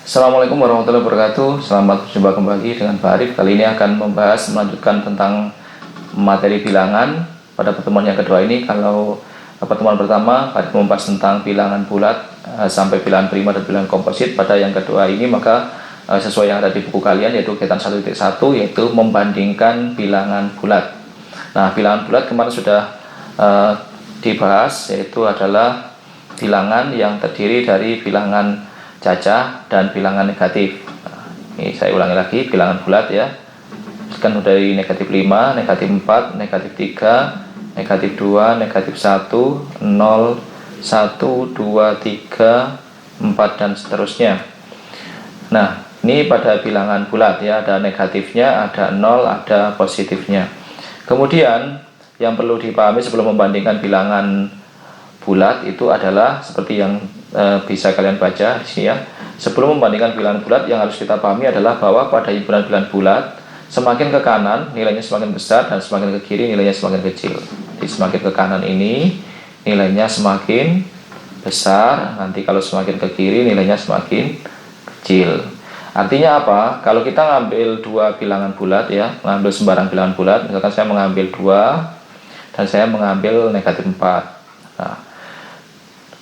Assalamualaikum warahmatullahi wabarakatuh. Selamat berjumpa kembali dengan Pak Arif. Kali ini akan melanjutkan tentang materi bilangan. Pada pertemuan yang kedua ini, kalau pertemuan pertama Pak Arif membahas tentang bilangan bulat sampai bilangan prima dan bilangan komposit. Pada yang kedua ini maka sesuai yang ada di buku kalian, yaitu kegiatan 1.1, yaitu membandingkan bilangan bulat. Nah, bilangan bulat kemarin sudah dibahas, yaitu adalah bilangan yang terdiri dari bilangan cacah dan bilangan negatif. Nah, ini saya ulangi lagi, bilangan bulat ya. Kan dari negatif 5, negatif 4, negatif 3, negatif 2, negatif 1, 0, 1, 2, 3, 4 dan seterusnya. Nah, ini pada bilangan bulat ya, ada negatifnya, ada 0, ada positifnya. Kemudian yang perlu dipahami sebelum membandingkan bilangan bulat itu adalah seperti yang bisa kalian baca di sini ya. Sebelum membandingkan bilangan bulat, yang harus kita pahami adalah bahwa pada himpunan bilangan bulat, semakin ke kanan nilainya semakin besar dan semakin ke kiri nilainya semakin kecil. Jadi semakin ke kanan ini nilainya semakin besar, nanti kalau semakin ke kiri nilainya semakin kecil. Artinya apa? Kalau kita ngambil dua bilangan bulat ya, ngambil sembarang bilangan bulat, misalkan saya mengambil 2 dan saya mengambil negatif 4. Nah,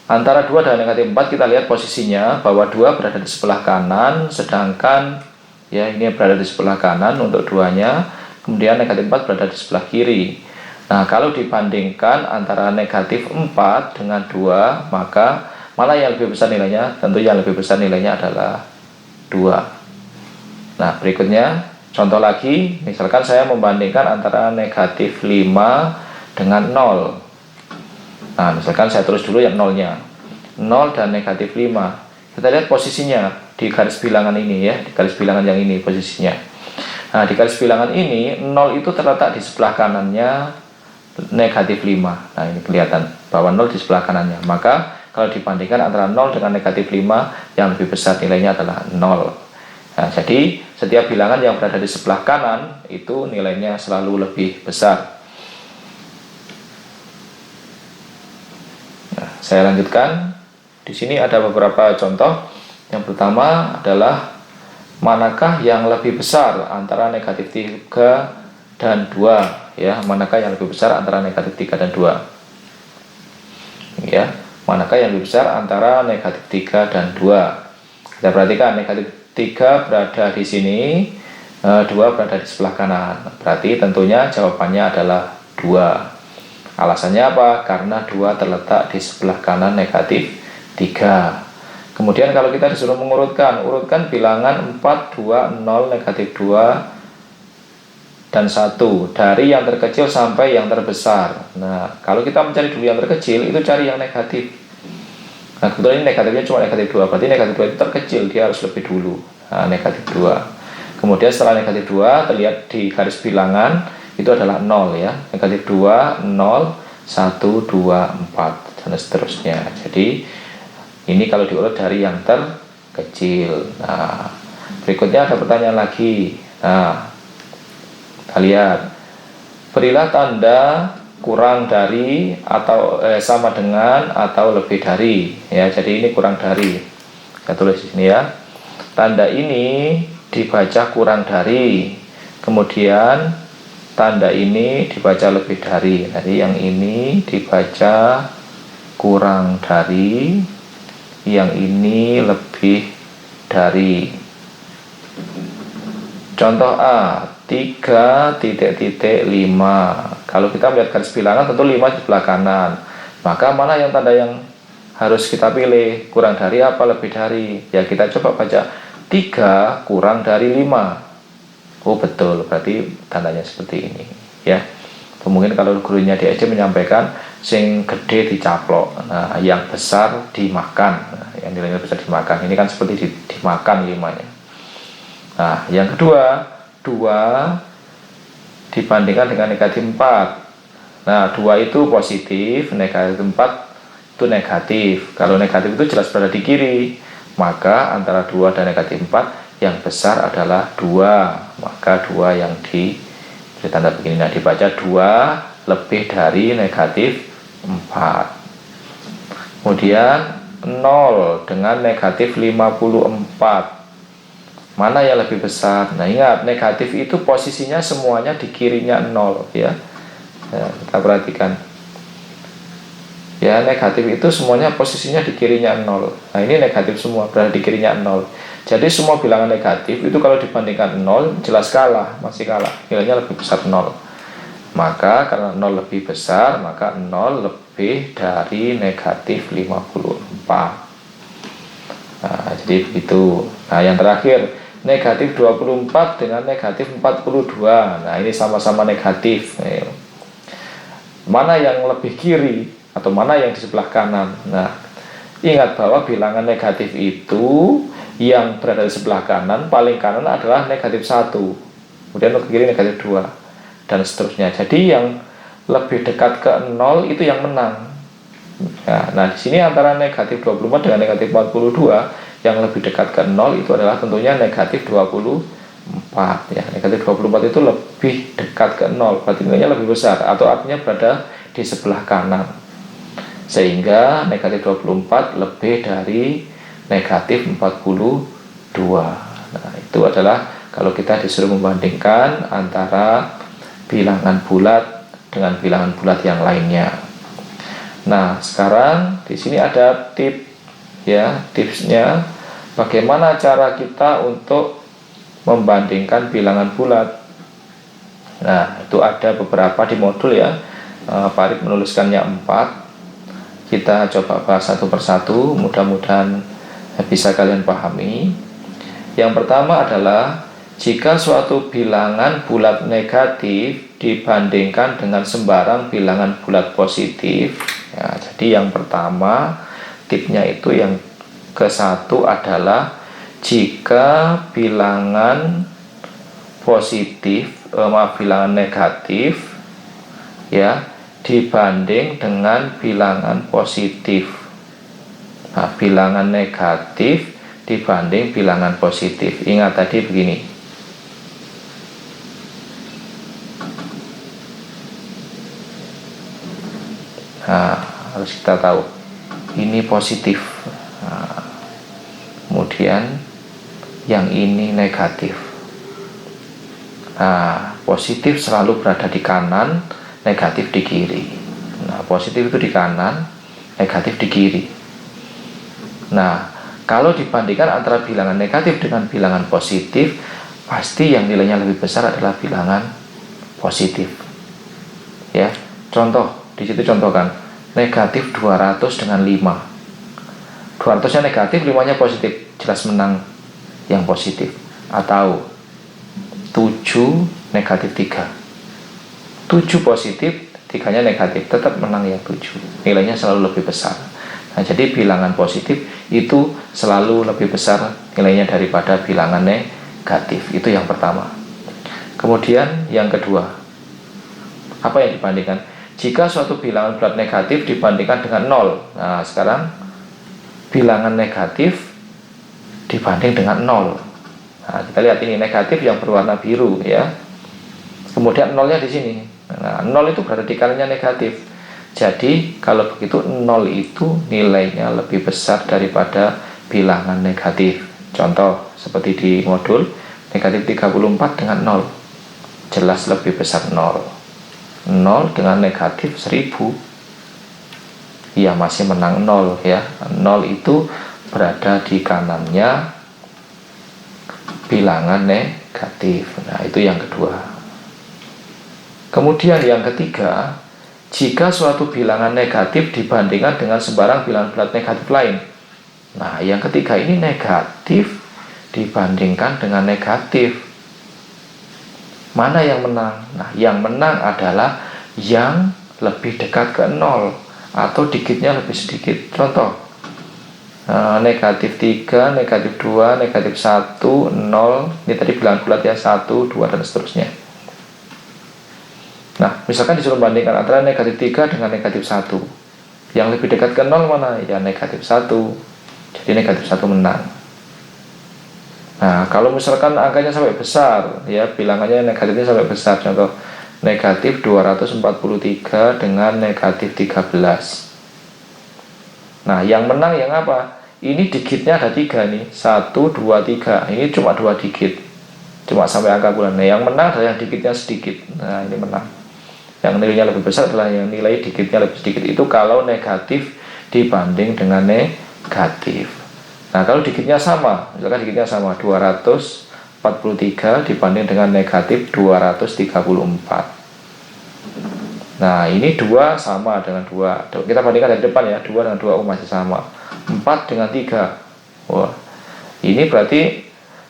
antara 2 dan negatif 4 kita lihat posisinya bahwa 2 berada di sebelah kanan, sedangkan ya ini berada di sebelah kanan untuk 2-nya, kemudian negatif 4 berada di sebelah kiri. Nah, kalau dibandingkan antara negatif 4 dengan 2, maka mana yang lebih besar nilainya? Tentu yang lebih besar nilainya adalah 2. Nah, berikutnya contoh lagi, misalkan saya membandingkan antara negatif 5 dengan 0. Nah, misalkan saya tulis dulu yang 0-nya. 0 dan negatif 5. Kita lihat posisinya di garis bilangan ini ya, di garis bilangan yang ini posisinya. Nah, di garis bilangan ini 0 itu terletak di sebelah kanannya negatif 5. Nah, ini kelihatan bahwa 0 di sebelah kanannya. Maka kalau dibandingkan antara 0 dengan negatif 5, yang lebih besar nilainya adalah 0. Nah, jadi setiap bilangan yang berada di sebelah kanan itu nilainya selalu lebih besar. Nah, saya lanjutkan. Di sini ada beberapa contoh. Yang pertama adalah manakah yang lebih besar antara negatif 3 dan 2 ya, manakah yang lebih besar antara negatif 3 dan 2 ya, manakah yang lebih besar antara negatif 3 dan 2. Kita perhatikan negatif 3 berada di sini, 2 berada di sebelah kanan. Berarti tentunya jawabannya adalah 2. Alasannya apa? Karena 2 terletak di sebelah kanan negatif 3. Kemudian kalau kita disuruh urutkan bilangan 4, 2, 0, negatif 2, dan 1 dari yang terkecil sampai yang terbesar. Nah, kalau kita mencari dulu yang terkecil, itu cari yang negatif. Nah, kebetulan ini negatifnya cuma negatif 2, berarti negatif 2 itu terkecil, dia harus lebih dulu. Nah, negatif 2. Kemudian setelah negatif 2, terlihat di garis bilangan, itu adalah 0 ya, negatif 2, 0, 1, 2, 4 dan seterusnya. Jadi ini kalau diurut dari yang terkecil. Nah, berikutnya ada pertanyaan lagi. Nah, kita lihat, berilah tanda kurang dari atau sama dengan atau lebih dari ya. Jadi ini kurang dari, saya tulis di sini ya. Tanda ini dibaca kurang dari, kemudian tanda ini dibaca lebih dari. Jadi yang ini dibaca kurang dari, yang ini lebih dari. Contoh A, 3.5. Kalau kita melihat garis bilangan, tentu 5 di sebelah kanan. Maka mana yang tanda yang harus kita pilih? Kurang dari apa lebih dari? Ya, kita coba baca 3 kurang dari 5. Oh, betul, berarti tandanya seperti ini ya. Mungkin kalau gurunya di SD menyampaikan sing gede dicaplok, nah yang besar dimakan. Nah, yang nilainya besar dimakan, ini kan seperti dimakan 5-nya. Nah, yang kedua, 2 dibandingkan dengan negatif 4. Nah, 2 itu positif, negatif 4 itu negatif. Kalau negatif itu jelas berada di kiri, maka antara 2 dan negatif 4 yang besar adalah 2. Maka 2 yang beri tanda begini. Nah, dibaca 2 lebih dari negatif 4. Kemudian 0 dengan negatif 54. Mana yang lebih besar? Nah, ingat, negatif itu posisinya semuanya di kirinya 0 ya. Nah, kita perhatikan. Ya, negatif itu semuanya posisinya di kirinya 0. Nah, ini negatif semua, berada di kirinya 0. Jadi semua bilangan negatif itu kalau dibandingkan 0 jelas kalah, masih kalah. Nilainya lebih besar 0. Maka karena 0 lebih besar, maka 0 lebih dari negatif 54. Nah, jadi begitu. Nah, yang terakhir, negatif 24 dengan negatif 42. Nah, ini sama-sama negatif. Mana yang lebih kiri atau mana yang di sebelah kanan? Nah, ingat bahwa bilangan negatif itu yang berada di sebelah kanan, paling kanan adalah negatif 1. Kemudian ke kiri negatif 2 dan seterusnya. Jadi yang lebih dekat ke 0 itu yang menang. Ya, nah, di sini antara negatif 24 dengan negatif 42 yang lebih dekat ke 0 itu adalah tentunya negatif 24 ya. Negatif 24 itu lebih dekat ke 0, berarti nilainya lebih besar atau artinya berada di sebelah kanan. Sehingga negatif 24 lebih dari negatif 42. Nah, itu adalah kalau kita disuruh membandingkan antara bilangan bulat dengan bilangan bulat yang lainnya. Nah, sekarang di sini ada tips ya, tipsnya bagaimana cara kita untuk membandingkan bilangan bulat. Nah, itu ada beberapa di modul ya. Pak Arif menuliskannya 4. Kita coba bahas satu persatu, mudah-mudahan bisa kalian pahami. Yang pertama adalah jika suatu bilangan bulat negatif dibandingkan dengan sembarang bilangan bulat positif ya, jadi yang pertama tipsnya itu yang ke-1 adalah jika bilangan bilangan negatif ya dibanding dengan bilangan positif. Nah, bilangan negatif dibanding bilangan positif. Ingat tadi begini. Nah, harus kita tahu ini positif. Nah, kemudian yang ini negatif. Nah, positif selalu berada di kanan, negatif di kiri. Nah, positif itu di kanan, negatif di kiri. Nah, kalau dibandingkan antara bilangan negatif dengan bilangan positif, pasti yang nilainya lebih besar adalah bilangan positif. Ya, contoh. Di situ contohkan negatif 200 dengan 5. 200-nya negatif, 5-nya positif, jelas menang yang positif. Atau 7 negatif 3. 7 positif, 3-nya negatif, tetap menang yang 7. Nilainya selalu lebih besar. Nah, jadi bilangan positif itu selalu lebih besar nilainya daripada bilangan negatif. Itu yang pertama. Kemudian yang kedua, apa yang dibandingkan? Jika suatu bilangan bulat negatif dibandingkan dengan 0. Nah, sekarang bilangan negatif dibanding dengan 0. Nah, kita lihat ini negatif yang berwarna biru ya. Kemudian 0-nya di sini. Nah, 0 itu berada di kanannya negatif. Jadi, kalau begitu 0 itu nilainya lebih besar daripada bilangan negatif. Contoh seperti di modul negatif 34 dengan 0. Jelas lebih besar 0. 0 dengan negatif 1000 ya masih menang 0 ya. 0 itu berada di kanannya bilangan negatif. Nah, itu yang kedua. Kemudian yang ketiga, jika suatu bilangan negatif dibandingkan dengan sembarang bilangan bulat negatif lain. Nah, yang ketiga ini negatif dibandingkan dengan negatif. Mana yang menang? Nah, yang menang adalah yang lebih dekat ke 0 atau dikitnya lebih sedikit. Contoh, negatif 3, negatif 2, negatif 1, 0. Ini tadi bilangan bulat ya, 1, 2, dan seterusnya. Nah, misalkan disuruh bandingkan antara negatif 3 dengan negatif 1. Yang lebih dekat ke 0 mana? Ya negatif 1. Jadi negatif 1 menang. Nah, kalau misalkan angkanya sampai besar, ya bilangannya negatifnya sampai besar, contoh negatif 243 dengan negatif 13. Nah, yang menang yang apa? ini digitnya ada 3 nih, 1, 2, 3. Ini cuma 2 digit, cuma sampai angka bulan. Nah, yang menang adalah yang digitnya sedikit. Nah, ini menang. Yang nilainya lebih besar adalah yang nilai digitnya lebih sedikit. Itu kalau negatif dibanding dengan negatif. Nah, kalau digitnya sama, misalkan digitnya sama 243 dibanding dengan negatif 234. Nah, ini 2 sama dengan 2. Kita bandingkan dari depan ya, 2 dengan 2 masih sama. 4 dengan 3. Wah, ini berarti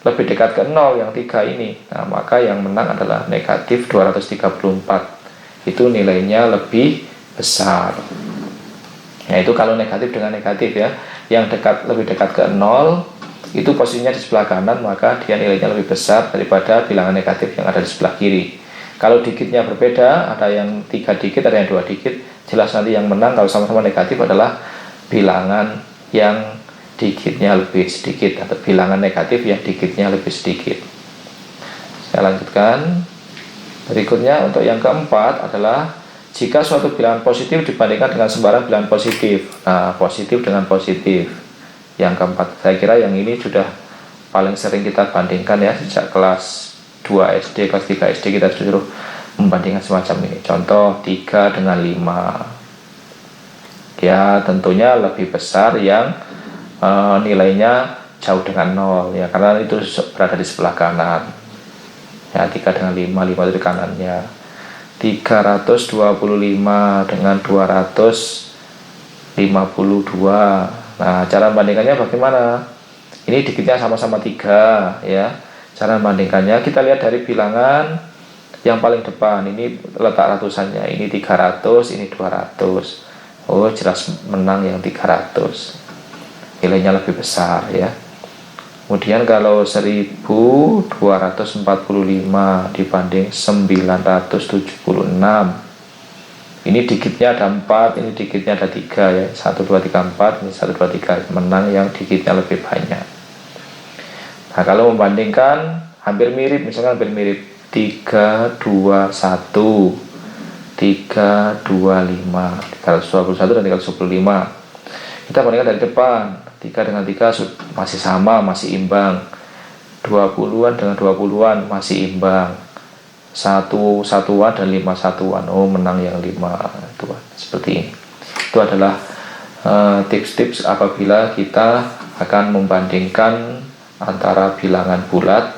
lebih dekat ke 0 yang 3 ini. Nah, maka yang menang adalah negatif 234. Itu nilainya lebih besar. Nah, itu kalau negatif dengan negatif ya. Yang lebih dekat ke 0 itu posisinya di sebelah kanan, maka dia nilainya lebih besar daripada bilangan negatif yang ada di sebelah kiri. Kalau digitnya berbeda, ada yang 3 digit, ada yang 2 digit, jelas nanti yang menang kalau sama-sama negatif adalah bilangan yang digitnya lebih sedikit, atau bilangan negatif yang digitnya lebih sedikit. Saya lanjutkan. Berikutnya untuk yang keempat adalah jika suatu bilangan positif dibandingkan dengan sembarang bilangan positif. Nah, positif dengan positif. Yang keempat, saya kira yang ini sudah paling sering kita bandingkan ya, sejak kelas 2 SD, kelas 3 SD kita disuruh membandingkan semacam ini. Contoh 3 dengan 5. Ya, tentunya lebih besar yang nilainya jauh dengan 0 ya, karena itu berada di sebelah kanan. Ya, 3 dengan 5, 5 itu di kanannya. 325 dengan 252. Nah, cara membandingkannya bagaimana? Ini digitnya sama-sama 3 ya. Cara membandingkannya kita lihat dari bilangan yang paling depan. Ini letak ratusannya. Ini 300, ini 200. Oh, jelas menang yang 300. Nilainya lebih besar ya. Kemudian kalau 1245 dibanding 976. Ini digitnya ada 4, ini digitnya ada 3 ya. 1, 2, 3, 4, ini 1, 2, 3. Menang yang digitnya lebih banyak. Nah, kalau membandingkan hampir mirip, misalkan hampir mirip 321, 325, 321 dan 325. Kita bandingkan dari depan. 3 dengan 3 masih sama, masih imbang. 20-an dengan 20-an masih imbang. 1 satuan dan 5 satuan. Oh, menang yang 5 satuan. Seperti ini. Itu adalah tips-tips apabila kita akan membandingkan antara bilangan bulat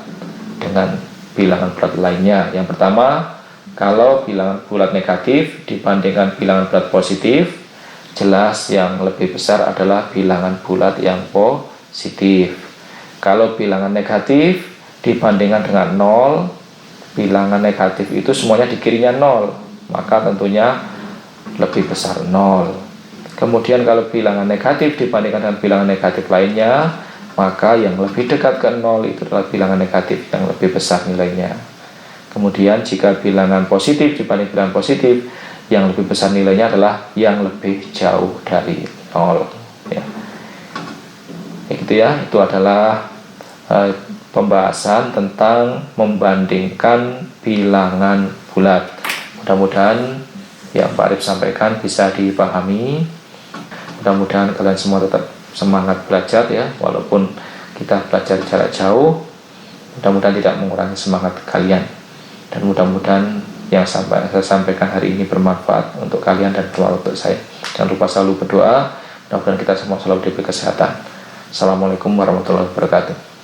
dengan bilangan bulat lainnya. Yang pertama, kalau bilangan bulat negatif dibandingkan bilangan bulat positif, jelas yang lebih besar adalah bilangan bulat yang positif. Kalau bilangan negatif dibandingkan dengan 0, bilangan negatif itu semuanya di kirinya 0, maka tentunya lebih besar 0. Kemudian kalau bilangan negatif dibandingkan dengan bilangan negatif lainnya, maka yang lebih dekat ke 0 itu adalah bilangan negatif yang lebih besar nilainya. Kemudian jika bilangan positif dibanding bilangan positif, yang lebih besar nilainya adalah yang lebih jauh dari 0 ya. Gitu ya, itu adalah pembahasan tentang membandingkan bilangan bulat. Mudah-mudahan yang Pak Arif sampaikan bisa dipahami. Mudah-mudahan kalian semua tetap semangat belajar ya, walaupun kita belajar jarak jauh. Mudah-mudahan tidak mengurangi semangat kalian, dan mudah-mudahan yang saya sampaikan hari ini bermanfaat untuk kalian dan untuk saya. Jangan lupa selalu berdoa, mudah-mudahan kita semua selalu diberi kesehatan. Assalamualaikum warahmatullahi wabarakatuh.